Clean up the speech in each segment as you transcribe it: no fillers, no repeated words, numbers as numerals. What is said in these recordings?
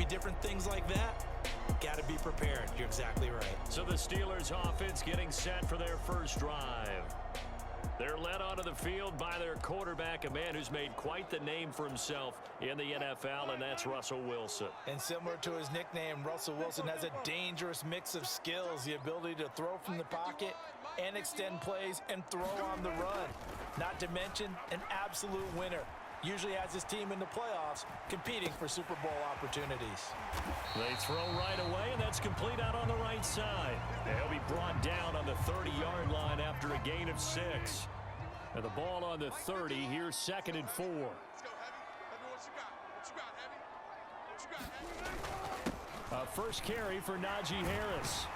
maybe different things like that. Got to be prepared. You're exactly right. So the Steelers offense getting set for their first drive. They're led onto the field by their quarterback, a man who's made quite the name for himself in the NFL, and that's Russell Wilson. And similar to his nickname, Russell Wilson has a dangerous mix of skills, the ability to throw from the pocket and extend plays and throw on the run. Not to mention an absolute winner. Usually has his team in the playoffs competing for Super Bowl opportunities. They throw right away, and that's complete out on the right side. They'll be brought down on the 30-yard line after a gain of 6. And the ball on the 30, here's 2nd and 4. Let's go, Heavy. What you got, Heavy? First carry for Najee Harris.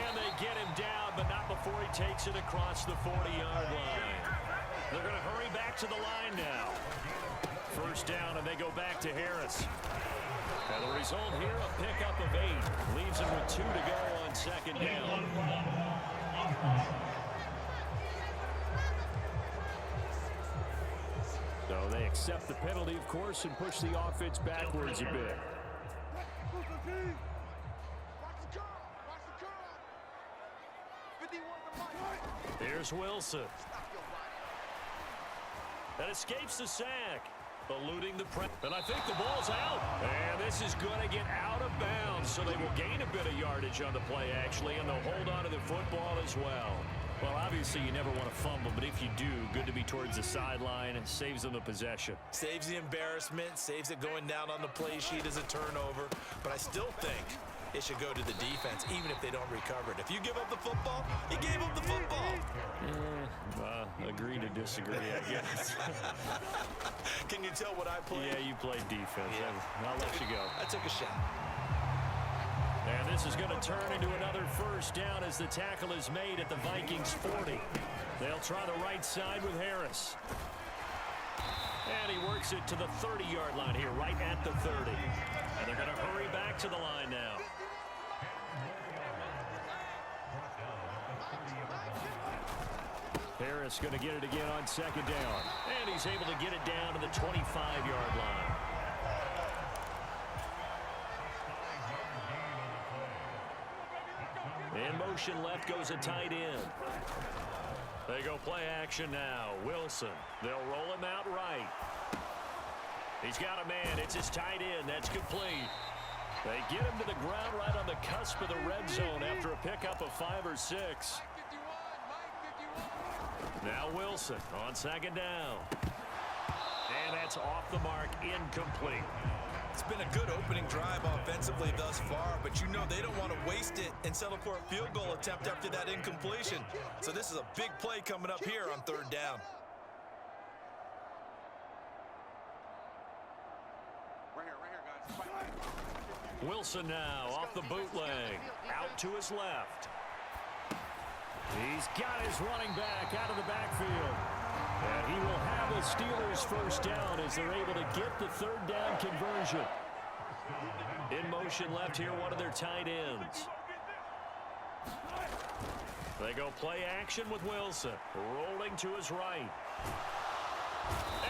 And they get him down, but not before he takes it across the 40-yard line. They're going to hurry back to the line now. First down, and they go back to Harris. And the result here, a pickup of 8. Leaves him with 2 to go on 2nd down. So they accept the penalty, of course, and push the offense backwards a bit. Here's Wilson. That escapes the sack, eluding the press. And I think the ball's out. And this is going to get out of bounds, so they will gain a bit of yardage on the play, actually, and they'll hold on to the football as well. Well, obviously, you never want to fumble, but if you do, good to be towards the sideline. It saves them the possession. Saves the embarrassment, saves it going down on the play sheet as a turnover. But I still think it should go to the defense, even if they don't recover it. If you give up the football, you gave up the football. Agree to disagree, I guess. Can you tell what I played? Yeah, you played defense. Yeah. I'll let you go. I took a shot. And this is going to turn into another first down as the tackle is made at the Vikings 40. They'll try the right side with Harris. And he works it to the 30-yard line here, right at the 30. And they're going to hurry back to the line now. Harris going to get it again on 2nd down. And he's able to get it down to the 25-yard line. In motion left goes a tight end. They go play action now. Wilson. They'll roll him out right. He's got a man. It's his tight end. That's complete. They get him to the ground right on the cusp of the red zone after a pickup of 5 or 6. Now Wilson on 2nd down. And that's off the mark, incomplete. It's been a good opening drive offensively thus far, but you know they don't want to waste it and settle for a field goal attempt after that incompletion. So this is a big play coming up here on 3rd down. Right here, guys. Wilson now off the bootleg. Out to his left. He's got his running back out of the backfield. And he will have a Steelers first down as they're able to get the 3rd down conversion. In motion left here, one of their tight ends. They go play action with Wilson. Rolling to his right.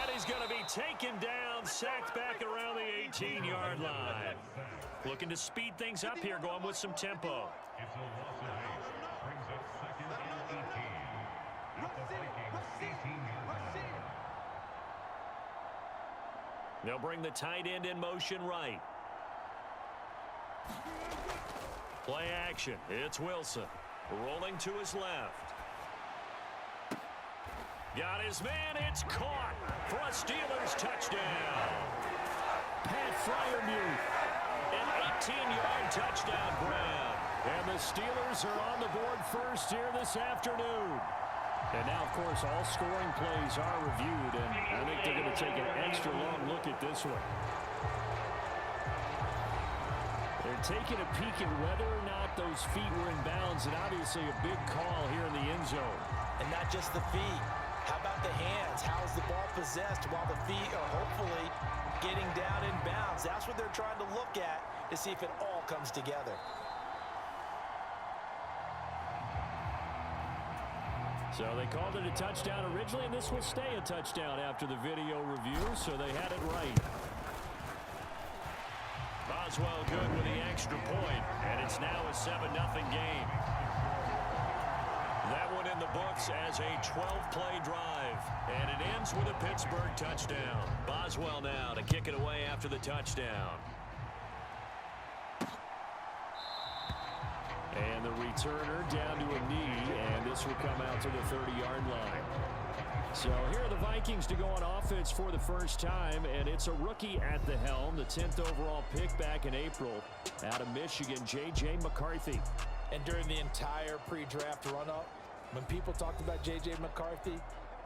And he's going to be taken down, sacked back around the 18-yard line. Looking to speed things up here, going with some tempo. They'll bring the tight end in motion right. Play action. It's Wilson. Rolling to his left. Got his man. It's caught for a Steelers touchdown. Pat Freiermuth. An 18-yard touchdown grab. And the Steelers are on the board first here this afternoon. And now, of course, all scoring plays are reviewed, and I think they're going to take an extra long look at this one. They're taking a peek at whether or not those feet were in bounds, and obviously a big call here in the end zone. And not just the feet. How about the hands? How's the ball possessed while the feet are hopefully getting down in bounds? That's what they're trying to look at to see if it all comes together. So they called it a touchdown originally, and this will stay a touchdown after the video review, so they had it right. Boswell good with the extra point, and it's now a 7-0 game. That one in the books as a 12-play drive, and it ends with a Pittsburgh touchdown. Boswell now to kick it away after the touchdown. And the returner down to a knee, and this will come out to the 30-yard line. So here are the Vikings to go on offense for the first time, and it's a rookie at the helm, the 10th overall pick back in April out of Michigan, J.J. McCarthy. And during the entire pre-draft run-up, when people talked about J.J. McCarthy,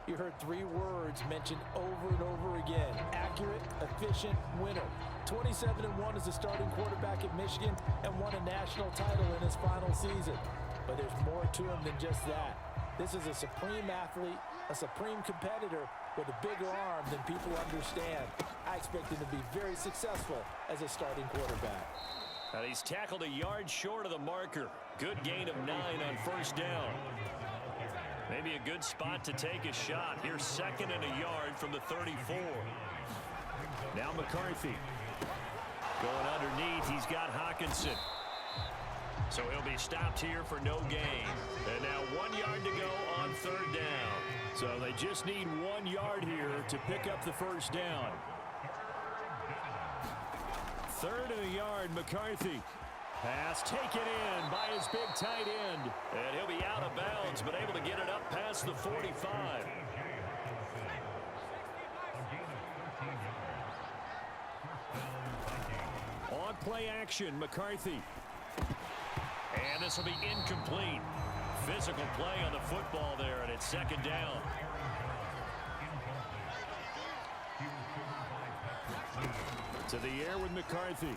you heard 3 words mentioned over and over again: accurate, efficient, winner. 27-1 as a starting quarterback at Michigan and won a national title in his final season. But there's more to him than just that. This is a supreme athlete, a supreme competitor with a bigger arm than people understand. I expect him to be very successful as a starting quarterback. And he's tackled a yard short of the marker. Good gain of 9 on first down. Maybe a good spot to take a shot. Here's 2nd and a yard from the 34. Now McCarthy. Going underneath, he's got Hawkinson. So he'll be stopped here for no gain. And now 1 yard to go on 3rd down. So they just need 1 yard here to pick up the first down. 3rd and a yard, McCarthy. Pass taken in by his big tight end. And he'll be out of bounds, but able to get it up past the 45. On play action, McCarthy. And this will be incomplete. Physical play on the football there, and it's 2nd down. To the air with McCarthy.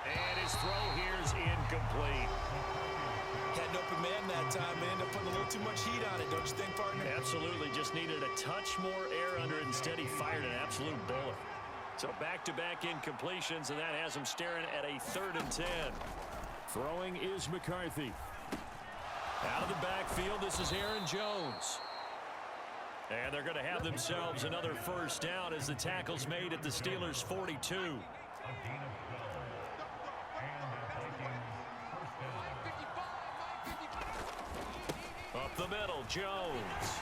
And his throw here is incomplete. Had an open man that time, and ended up putting a little too much heat on it, don't you think, partner? Absolutely. Just needed a touch more air under it. Instead, he fired an absolute bullet. So back-to-back incompletions, and that has him staring at a 3rd and 10. Throwing is McCarthy. Out of the backfield, this is Aaron Jones. And they're going to have themselves another first down as the tackle's made at the Steelers' 42. Up the middle, Jones.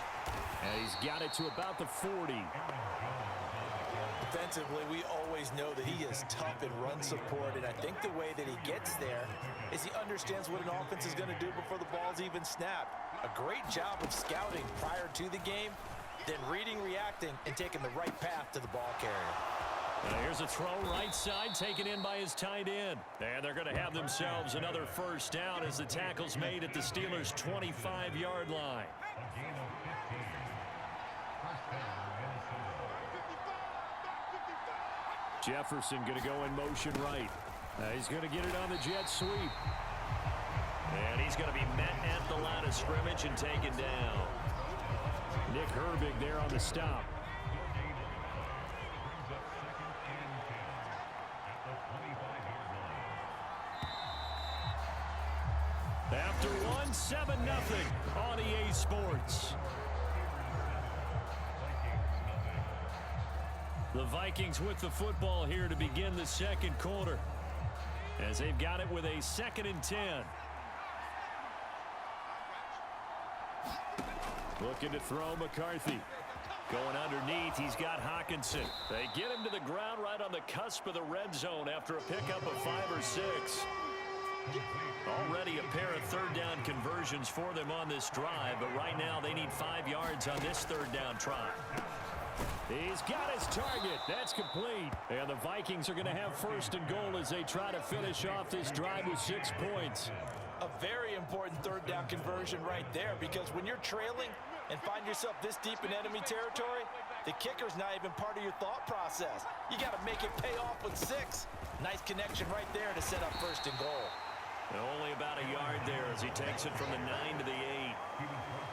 And he's got it to about the 40. Defensively, we always know that he is tough in run support, and I think the way that he gets there is he understands what an offense is going to do before the ball's even snapped. A great job of scouting prior to the game, then reading, reacting, and taking the right path to the ball carrier. Here's a throw right side taken in by his tight end. And they're going to have themselves another first down as the tackle's made at the Steelers' 25-yard line. Jefferson going to go in motion right. He's going to get it on the jet sweep. And he's going to be met at the line of scrimmage and taken down. Nick Herbig there on the stop. After one, 7-0 on EA Sports. The Vikings with the football here to begin the 2nd quarter, as they've got it with a 2nd and 10. Looking to throw McCarthy. Going underneath, he's got Hawkinson. They get him to the ground right on the cusp of the red zone after a pickup of 5 or 6. Already a pair of 3rd down conversions for them on this drive, but right now they need 5 yards on this 3rd down try. He's got his target. That's complete. And the Vikings are going to have 1st and goal as they try to finish off this drive with 6 points. A very important 3rd down conversion right there, because when you're trailing and find yourself this deep in enemy territory, the kicker's not even part of your thought process. You got to make it pay off with 6. Nice connection right there to set up 1st and goal. And only about a yard there as he takes it from the 9 to the 8.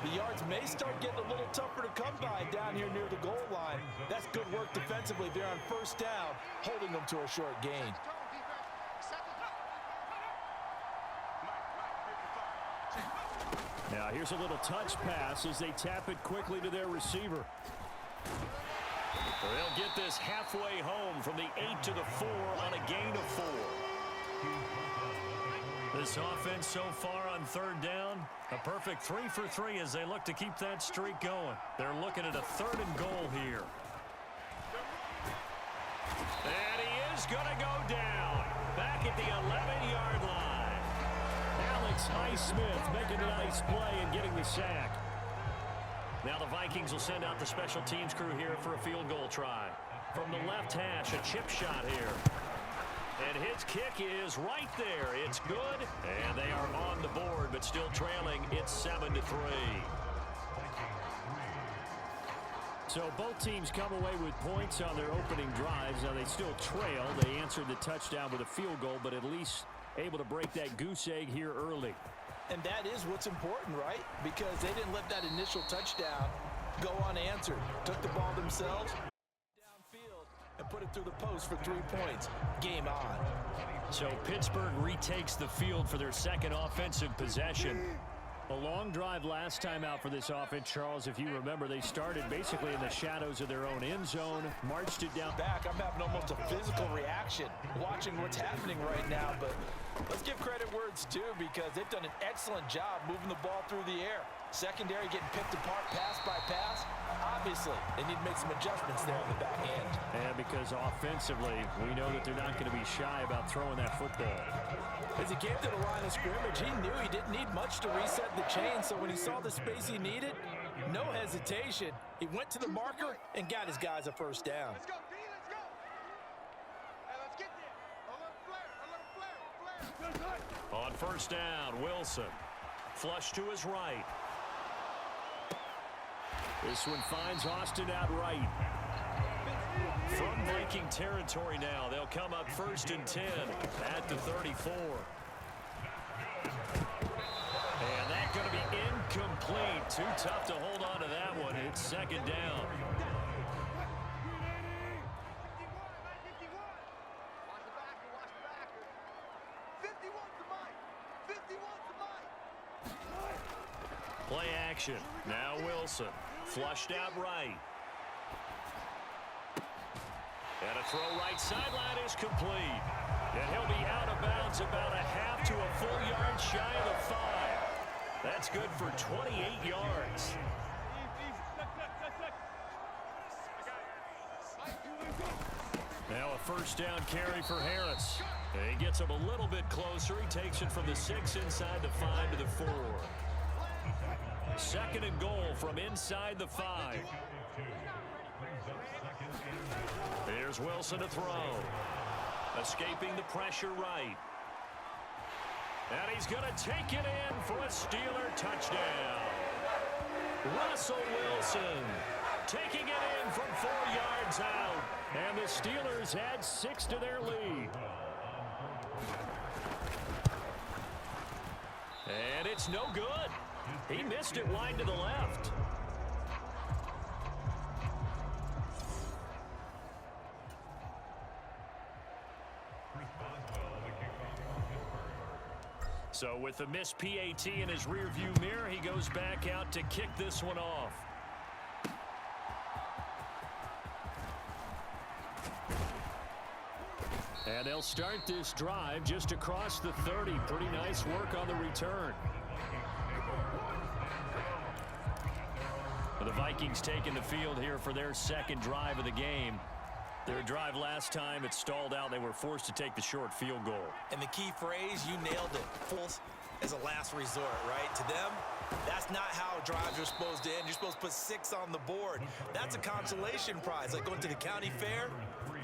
The yards may start getting a little tougher to come by down here near the goal line. That's good work defensively there on 1st down, holding them to a short gain. Now here's a little touch pass as they tap it quickly to their receiver. They'll get this halfway home from the 8 to the 4 on a gain of 4. This offense so far on third down, a perfect 3 for 3 as they look to keep that streak going. They're looking at a 3rd and goal here. And he is going to go down back at the 11-yard line. Alex Highsmith making a nice play and getting the sack. Now the Vikings will send out the special teams crew here for a field goal try. From the left hash, a chip shot here. And his kick is right there. It's good. And they are on the board, but still trailing. It's 7-3. So both teams come away with points on their opening drives. Now they still trail. They answered the touchdown with a field goal, but at least able to break that goose egg here early. And that is what's important, right? Because they didn't let that initial touchdown go unanswered. Took the ball themselves downfield and put it through the post for 3 points. Game on. So Pittsburgh retakes the field for their second offensive possession. A long drive last time out for this offense, Charles. If you remember, they started basically in the shadows of their own end zone, marched it down. Back, I'm having almost a physical reaction watching what's happening right now, but let's give credit where it's due because they've done an excellent job moving the ball through the air. Secondary getting picked apart pass by pass. Obviously, they need to make some adjustments there on the back end. And because offensively, we know that they're not going to be shy about throwing that football. As he came to the line of scrimmage, he knew he didn't need much to reset the chain, so when he saw the space he needed, no hesitation. He went to the marker and got his guys a first down. Let's go, D, let's go. Hey, let's get there. A little flare. On first down, Wilson. Flush to his right. This one finds Austin out right. From Viking territory now, they'll come up 1st and 10 at the 34. And that's going to be incomplete. Too tough to hold on to that one. It's 2nd down. Watch the backer, watch the backer. 51's the mic. 51's the mic. Play action. Now Wilson. Flushed out right. And a throw right sideline is complete. And he'll be out of bounds about a half to a full yard shy of the 5. That's good for 28 yards. Now a first down carry for Harris. And he gets him a little bit closer. He takes it from the 6 inside the 5 to the 4. 2nd and goal from inside the 5. Here's Wilson to throw. Escaping the pressure right. And he's going to take it in for a Steeler touchdown. Russell Wilson taking it in from 4 yards out. And the Steelers add 6 to their lead. And it's no good. He missed it wide to the left. So with the missed PAT in his rearview mirror, he goes back out to kick this one off. And they'll start this drive just across the 30. Pretty nice work on the return. The Vikings taking the field here for their 2nd drive of the game. Their drive last time, it stalled out. They were forced to take the short field goal. And the key phrase, you nailed it. Full as a last resort, right? To them, that's not how drives are supposed to end. You're supposed to put 6 on the board. That's a consolation prize, like going to the county fair.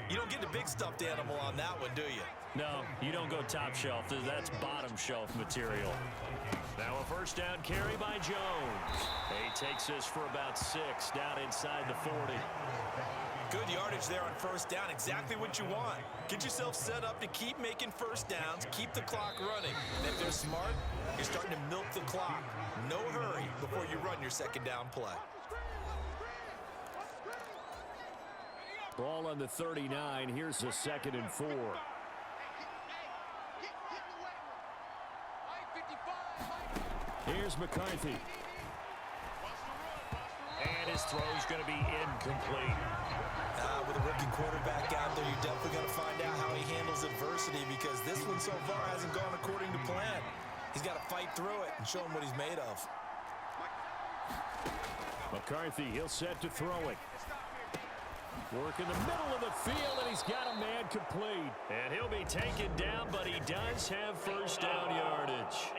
You don't get the big stuffed animal on that one, do you? No, you don't go top shelf. That's bottom shelf material. Now a first down carry by Jones. He takes this for about 6 down inside the 40. Good yardage there on first down. Exactly what you want. Get yourself set up to keep making first downs, keep the clock running. And if they're smart, you're starting to milk the clock. No hurry before you run your 2nd down play. Ball on the 39. Here's the 2nd and 4. Here's McCarthy. And his throw's going to be incomplete. With a rookie quarterback out there, you're definitely going to find out how he handles adversity. adversity because this one so far hasn't gone according to plan. He's got to fight through it and show him what he's made of. McCarthy, he'll set to throw it. Work in the middle of the field, and he's got a man complete. And he'll be taken down, but he does have first down yardage.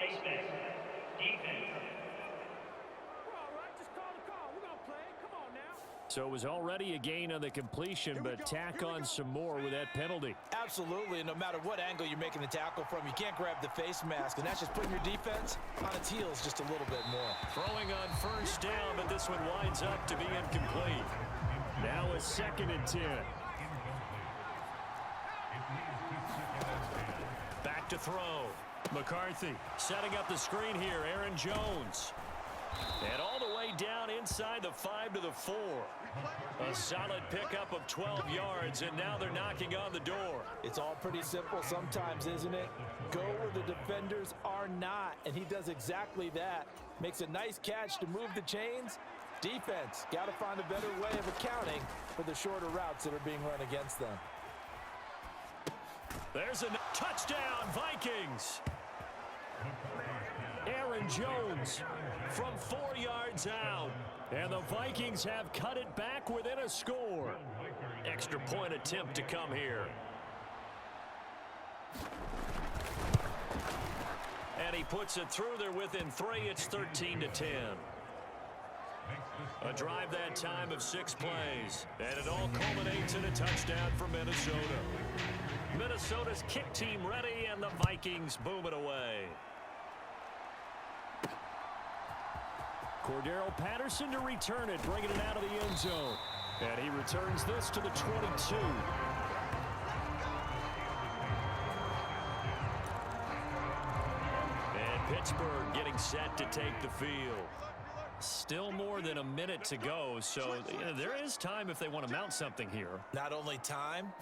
So it was already a gain on the completion, but tack on some more with that penalty. Absolutely, and no matter what angle you're making the tackle from, you can't grab the face mask, and that's just putting your defense on its heels just a little bit more. Throwing on first down, but this one winds up to be incomplete. Now a 2nd and 10. Back to throw. McCarthy setting up the screen here. Aaron Jones. And all the way down inside the 5 to the 4. A solid pickup of 12 yards, and now they're knocking on the door. It's all pretty simple sometimes, isn't it? Go where the defenders are not, and he does exactly that. Makes a nice catch to move the chains. Defense, got to find a better way of accounting for the shorter routes that are being run against them. There's a touchdown, Vikings. Aaron Jones from 4 yards out. And the Vikings have cut it back within a score. Extra point attempt to come here. And he puts it through there within 3. It's 13 to 10. A drive that time of 6 plays. And it all culminates in a touchdown for Minnesota. Minnesota's kick team ready, and the Vikings boom it away. Cordero Patterson to return it, bringing it out of the end zone. And he returns this to the 22. And Pittsburgh getting set to take the field. Still more than a minute to go, so there is time if they want to mount something here. Not only time,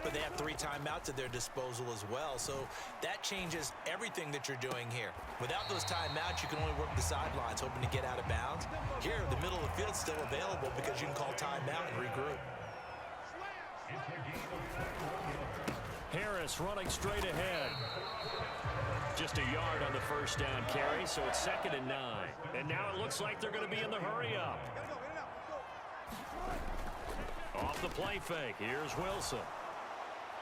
but they have 3 timeouts at their disposal as well, so that changes everything that you're doing here. Without those timeouts, you can only work the sidelines, hoping to get out of bounds. Here, the middle of the field's still available because you can call timeout and regroup. Harris running straight ahead. Just a yard on the first down carry, so it's 2nd and 9. And now it looks like they're going to be in the hurry-up. Off the play fake, here's Wilson.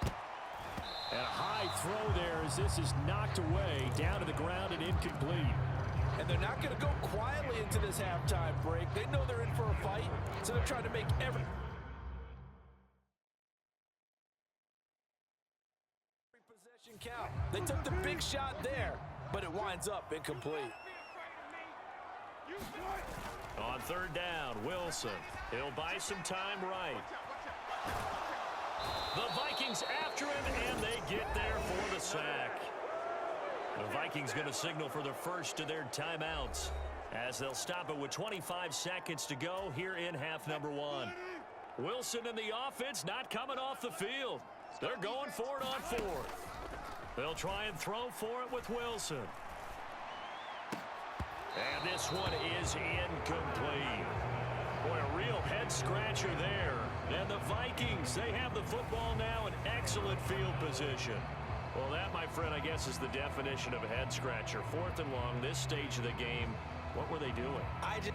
And a high throw there as this is knocked away, down to the ground and incomplete. And they're not going to go quietly into this halftime break. They know they're in for a fight, so they're trying to make every possession count. They took the big shot there, but it winds up incomplete. On 3rd down, Wilson. He'll buy some time right. The Vikings after him, and they get there for the sack. The Vikings going to signal for the first of their timeouts as they'll stop it with 25 seconds to go here in half number 1. Wilson and the offense not coming off the field. They're going for it on 4th. They'll try and throw for it with Wilson. And this one is incomplete. Boy, a real head-scratcher there. And the Vikings, they have the football now in excellent field position. Well, that, my friend, I guess is the definition of a head-scratcher. 4th and long, this stage of the game. What were they doing? I just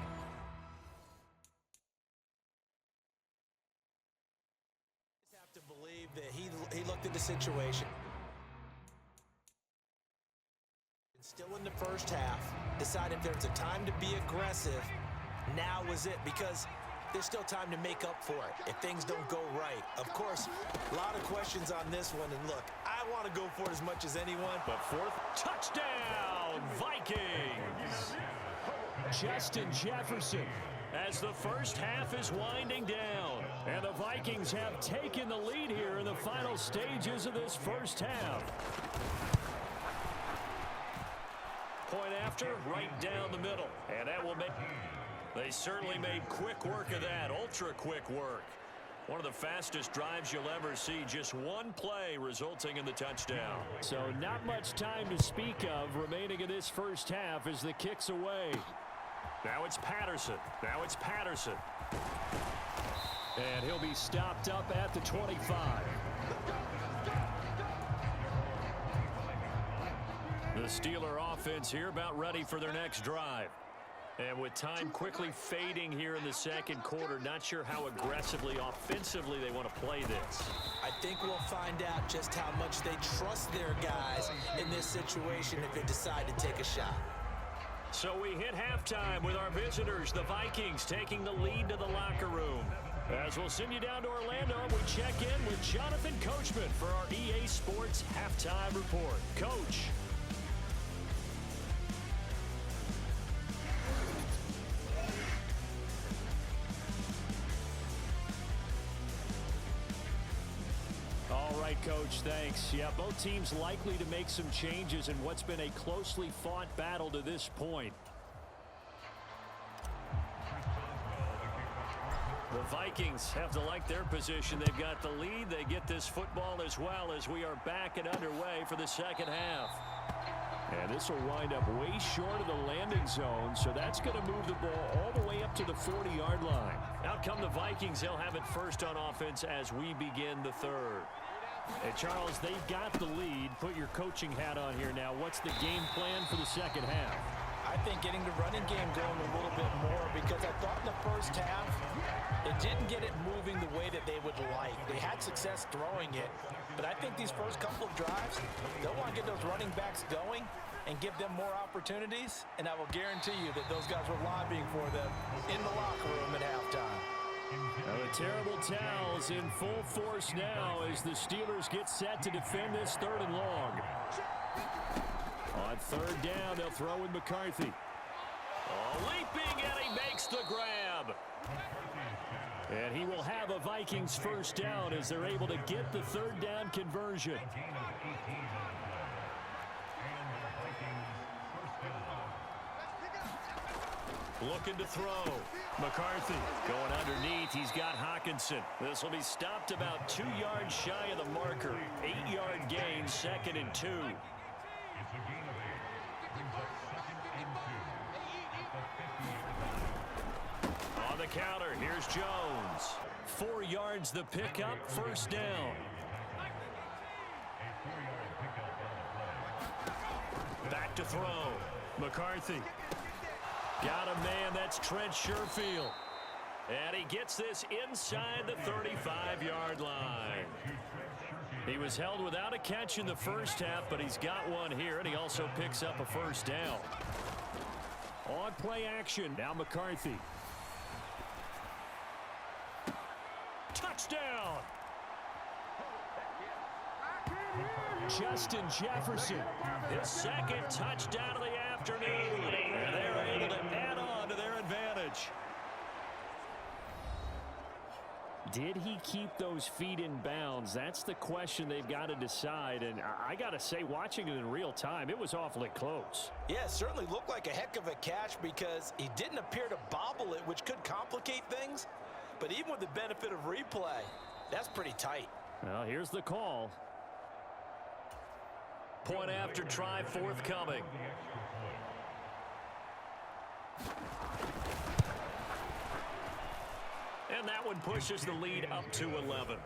have to believe that he looked at the situation. Still in the first half, decided if there's a time to be aggressive, now was it, because there's still time to make up for it if things don't go right. Of course, a lot of questions on this one, and look, I want to go for it as much as anyone. But 4th, touchdown, Vikings! Justin Jefferson as the first half is winding down. And the Vikings have taken the lead here in the final stages of this first half. Point after, right down the middle. And that will make... They certainly made quick work of that, ultra quick work. One of the fastest drives you'll ever see, just one play resulting in the touchdown. So not much time to speak of remaining in this first half as the kick's away. Now it's Patterson. And he'll be stopped up at the 25. The Steeler offense here about ready for their next drive. And with time quickly fading here in the second quarter, not sure how aggressively, offensively they want to play this. I think we'll find out just how much they trust their guys in this situation if they decide to take a shot. So we hit halftime with our visitors, the Vikings, taking the lead to the locker room. As we'll send you down to Orlando, we check in with Jonathan Coachman for our EA Sports Halftime Report. Coach. All right, Coach, thanks. Yeah, both teams likely to make some changes in what's been a closely fought battle to this point. The Vikings have to like their position. They've got the lead. They get this football as well as we are back and underway for the second half. And this will wind up way short of the landing zone, so that's going to move the ball all the way up to the 40-yard line. Out come the Vikings. They'll have it first on offense as we begin the third. Hey, Charles, they've got the lead. Put your coaching hat on here now. What's the game plan for the second half? I think getting the running game going a little bit more, because I thought in the first half it didn't get it moving the way that they would like. They had success throwing it, but I think these first couple of drives, they'll want to get those running backs going and give them more opportunities, and I will guarantee you that those guys were lobbying for them in the locker room at halftime. Now the terrible towels in full force now as the Steelers get set to defend this third and long. On third down, they'll throw with McCarthy. Leaping, and he makes the grab. And he will have a Vikings first down as they're able to get the third down conversion. Looking to throw. McCarthy going underneath. He's got Hawkinson. This will be stopped about 2 yards shy of the marker. 8-yard gain, 2nd and 2. On the counter, here's Jones. 4 yards the pickup, first down. Back to throw. McCarthy. Got a man, that's Trent Sherfield. And he gets this inside the 35-yard line. He was held without a catch in the first half, but he's got one here, and he also picks up a first down. On play action, now McCarthy. Touchdown! Justin Jefferson, his second touchdown of the afternoon. And they're able to add on to their advantage. Did he keep those feet in bounds? That's the question they've got to decide. And I got to say, watching it in real time, it was awfully close. Yeah, it certainly looked like a heck of a catch because he didn't appear to bobble it, which could complicate things. But even with the benefit of replay, that's pretty tight. Well, here's the call. Point after try forthcoming. And that one pushes the lead up to 11.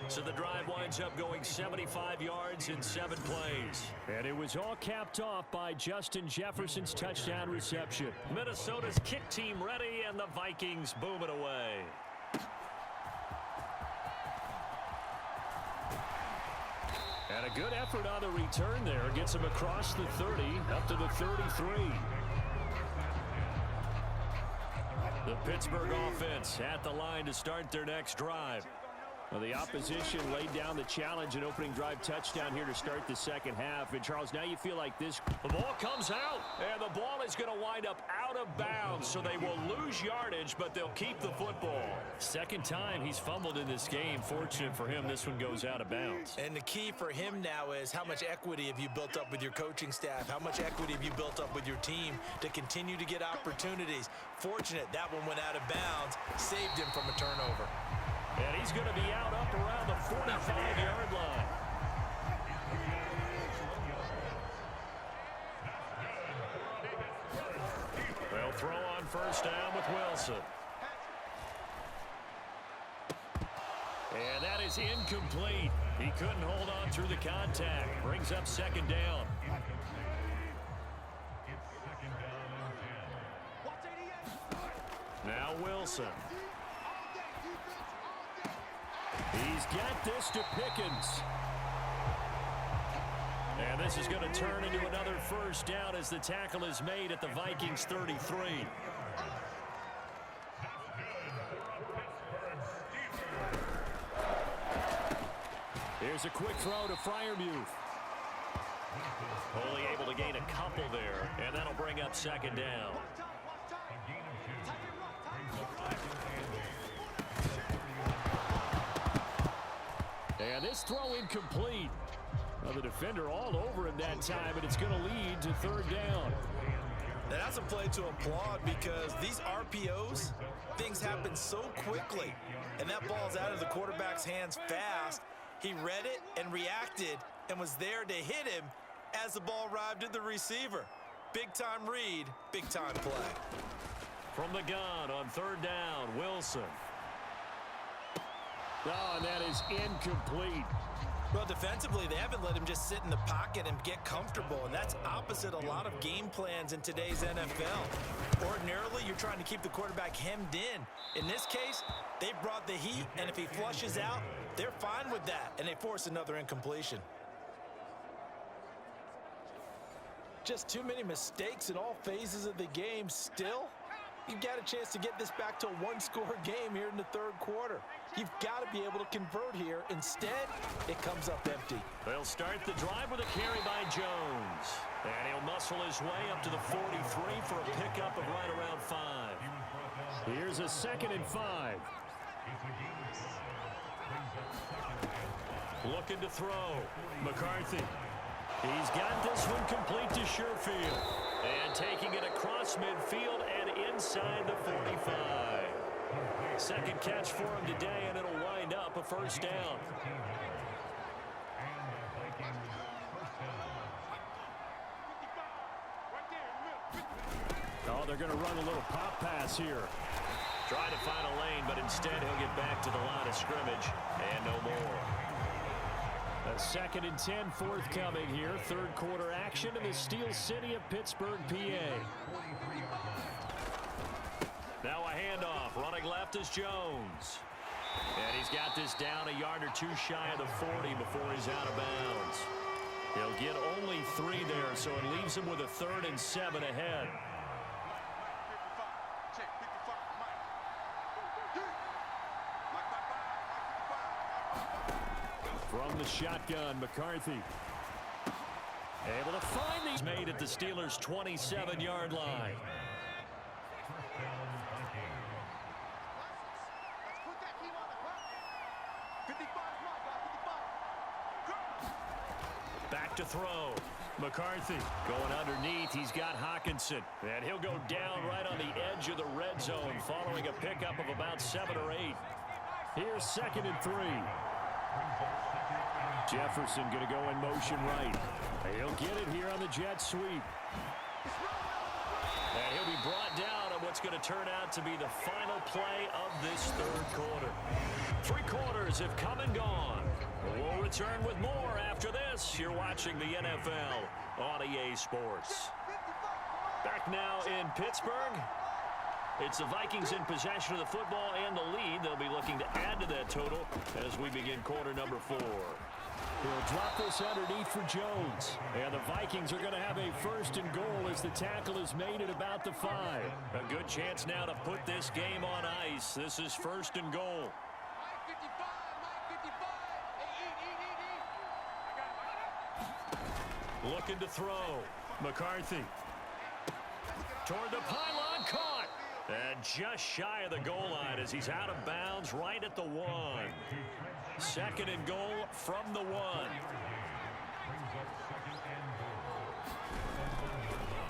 So the drive winds up going 75 yards in 7 plays. And it was all capped off by Justin Jefferson's touchdown reception. Minnesota's kick team ready, and the Vikings boom it away. And a good effort on the return there. Gets him across the 30, up to the 33. The Pittsburgh offense at the line to start their next drive. Well, the opposition laid down the challenge, an opening drive touchdown here to start the second half. And, Charles, now you feel like this. The ball comes out, and the ball is going to wind up out of bounds, so they will lose yardage, but they'll keep the football. Second time he's fumbled in this game. Fortunate for him, this one goes out of bounds. And the key for him now is how much equity have you built up with your coaching staff? How much equity have you built up with your team to continue to get opportunities? Fortunate that one went out of bounds, saved him from a turnover. And he's going to be out up around the 45-yard line. They'll throw on first down with Wilson. And that is incomplete. He couldn't hold on through the contact. Brings up second down. Now Wilson. He's got this to Pickens. And this is going to turn into another first down as the tackle is made at the Vikings 33. Here's a quick throw to Freiermuth. Only able to gain a couple there, and that'll bring up second down. And this throw incomplete. Well, the defender all over him that time, and it's going to lead to third down. That's a play to applaud because these RPOs, things happen so quickly. And that ball's out of the quarterback's hands fast. He read it and reacted and was there to hit him as the ball arrived at the receiver. Big-time read, big-time play. From the gun on third down, Wilson. Oh, and that is incomplete. Well, defensively, they haven't let him just sit in the pocket and get comfortable, and that's opposite a lot of game plans in today's NFL. Ordinarily, you're trying to keep the quarterback hemmed in. In this case, they brought the heat, and if he flushes out, they're fine with that, and they force another incompletion. Just too many mistakes in all phases of the game. Still, you've got a chance to get this back to a one-score game here in the third quarter. You've got to be able to convert here. Instead, it comes up empty. They'll start the drive with a carry by Jones. And he'll muscle his way up to the 43 for a pickup of right around 5. Here's a 2nd and 5. Looking to throw. McCarthy. He's got this one complete to Sherfield. And taking it across midfield and inside the 45. Second catch for him today, and it'll wind up a first down. Oh, they're going to run a little pop pass here. Try to find a lane, but instead he'll get back to the line of scrimmage, and no more. A 2nd and 10 forthcoming here. Third quarter action in the Steel City of Pittsburgh, PA. Now a handoff. Running left is Jones. And he's got this down a yard or two shy of the 40 before he's out of bounds. He'll get only 3 there, so it leaves him with a 3rd and 7 ahead. From the shotgun, McCarthy. Able to find these made at the Steelers' 27-yard line. Back to throw. McCarthy going underneath. He's got Hawkinson. And he'll go down right on the edge of the red zone following a pickup of about 7 or 8. Here's 2nd and 3. Jefferson going to go in motion right. He'll get it here on the jet sweep. And he'll be brought down on what's going to turn out to be the final play of this third quarter. 3 quarters have come and gone. We'll return with more after this. You're watching the NFL on EA Sports. Back now in Pittsburgh. It's the Vikings in possession of the football and the lead. They'll be looking to add to that total as we begin quarter number 4. He'll drop this underneath for Jones. And the Vikings are going to have a 1st and goal as the tackle is made at about the 5. A good chance now to put this game on ice. This is 1st and goal. Looking to throw. McCarthy. Toward the pylon, caught. And just shy of the goal line as he's out of bounds right at the 1. 2nd and goal from the 1.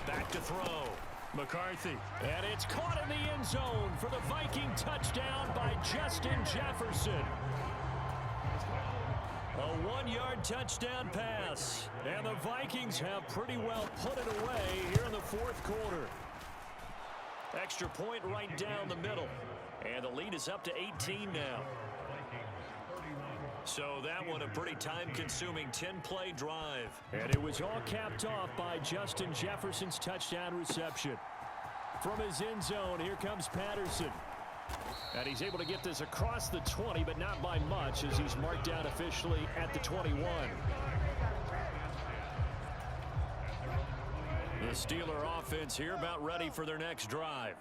Back to throw. McCarthy. And it's caught in the end zone for the Viking touchdown by Justin Jefferson. A 1-yard touchdown pass. And the Vikings have pretty well put it away here in the 4th quarter. Extra point right down the middle. And the lead is up to 18 now. So that one a pretty time-consuming 10-play drive. And it was all capped off by Justin Jefferson's touchdown reception. From his end zone, here comes Patterson. And he's able to get this across the 20, but not by much, as he's marked down officially at the 21. The Steeler offense here about ready for their next drive.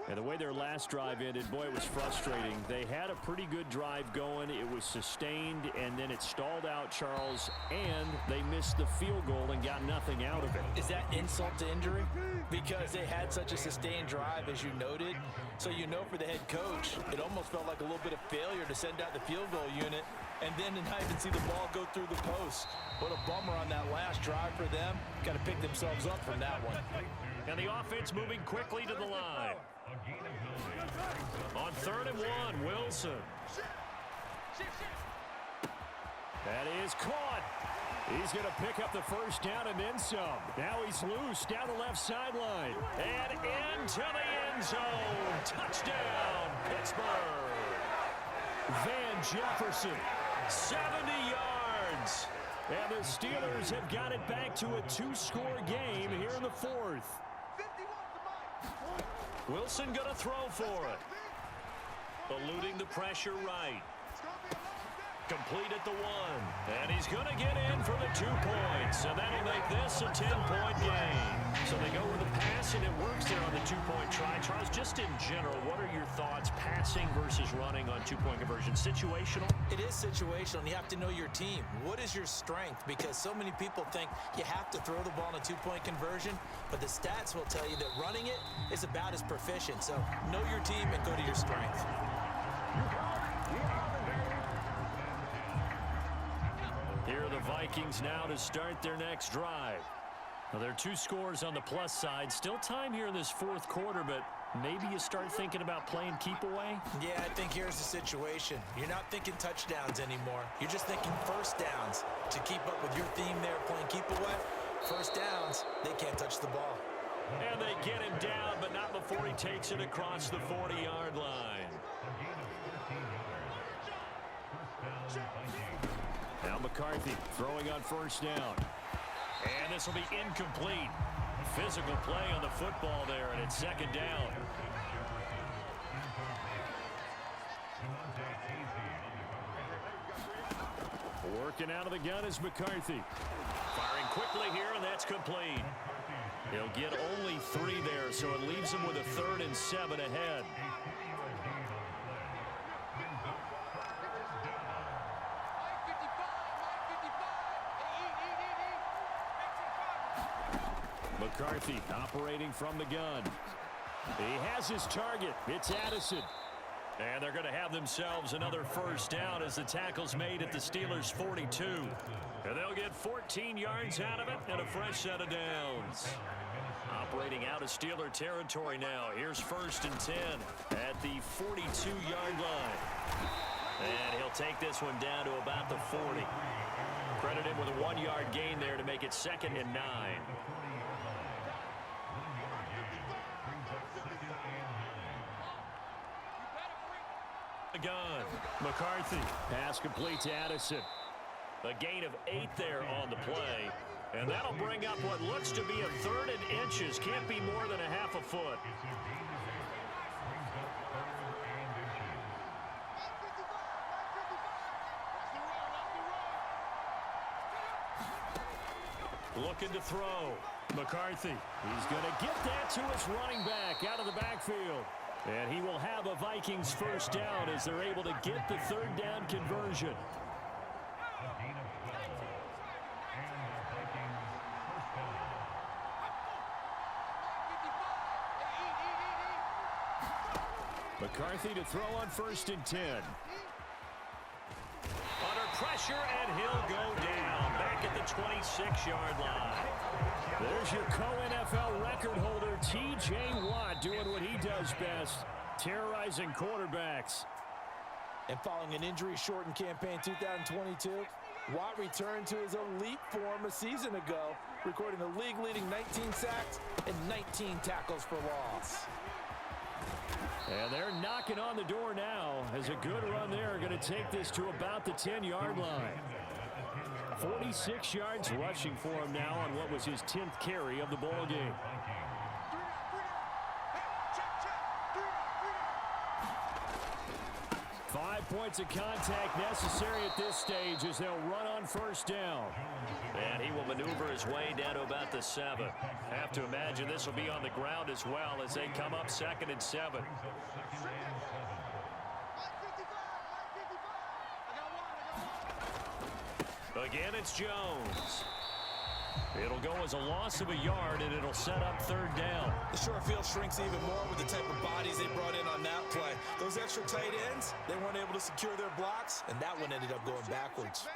And the way their last drive ended, boy, it was frustrating. They had a pretty good drive going. It was sustained, and then it stalled out, Charles, and they missed the field goal and got nothing out of it. Is that insult to injury? Because they had such a sustained drive, as you noted. So you know for the head coach, it almost felt like a little bit of failure to send out the field goal unit and then to not even see the ball go through the post. What a bummer on that last drive for them. Got to pick themselves up from that one. And the offense moving quickly to the line. On 3rd and 1, Wilson. That is caught. He's going to pick up the first down and then some. Now he's loose down the left sideline. And into the end zone. Touchdown, Pittsburgh. Van Jefferson, 70 yards. And the Steelers have got it back to a 2-score game here in the 4th. Wilson going to throw for it. Eluding the pressure right. Complete at the 1. And he's going to get in for the 2 points. And that'll make this a 10-point game. So they go with the pass, and it works there on the 2-point try. Charles, just in general, what are your thoughts passing versus running on 2-point conversion? Situational? It is situational, and you have to know your team. What is your strength? Because so many people think you have to throw the ball in a 2-point conversion, but the stats will tell you that running it is about as proficient. So know your team and go to your strength. Here are the Vikings now to start their next drive. Well, there are 2 scores on the plus side. Still time here in this 4th quarter, but maybe you start thinking about playing keep away? Yeah, I think here's the situation. You're not thinking touchdowns anymore. You're just thinking first downs. To keep up with your theme there, playing keep away, first downs, they can't touch the ball. And they get him down, but not before he takes it across the 40-yard line. Now McCarthy throwing on first down. And this will be incomplete. Physical play on the football there, and it's 2nd down. Working out of the gun is McCarthy. Firing quickly here, and that's complete. He'll get only 3 there, so it leaves him with a 3rd and 7 ahead. McCarthy operating from the gun. He has his target. It's Addison. And they're going to have themselves another first down as the tackle's made at the Steelers' 42. And they'll get 14 yards out of it and a fresh set of downs. Operating out of Steeler territory now. Here's 1st and 10 at the 42-yard line. And he'll take this one down to about the 40. Credit him with a 1-yard gain there to make it 2nd and 9. Gun. McCarthy. Pass complete to Addison. A gain of 8 there on the play. And that'll bring up what looks to be a 3rd and inches. Can't be more than a half a foot. Looking to throw. McCarthy. He's going to get that to his running back out of the backfield. And he will have a Vikings first down as they're able to get the 3rd down conversion. McCarthy to throw on 1st and 10. Under pressure, and he'll go down back at the 26-yard line. There's your co-NFL record holder, T.J. Watt, doing what he does best, terrorizing quarterbacks. And following an injury-shortened campaign 2022, Watt returned to his elite form a season ago, recording the league-leading 19 sacks and 19 tackles for loss. And they're knocking on the door now as a good run there. Going to take this to about the 10-yard line. 46 yards rushing for him now on what was his 10th carry of the ball game. 5 points of contact necessary at this stage as they'll run on first down. And he will maneuver his way down to about the 7. Have to imagine this will be on the ground as well as they come up 2nd and 7. Again, it's Jones. It'll go as a loss of a yard, and it'll set up 3rd down. The short field shrinks even more with the type of bodies they brought in on that play. Those extra tight ends, they weren't able to secure their blocks, and that one ended up going backwards.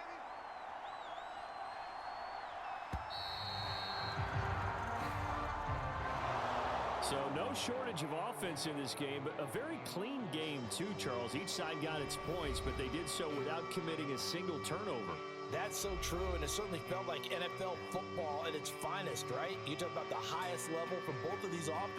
So no shortage of offense in this game, but a very clean game too, Charles. Each side got its points, but they did so without committing a single turnover. That's so true, and it certainly felt like NFL football at its finest, right? You talk about the highest level for both of these offenses.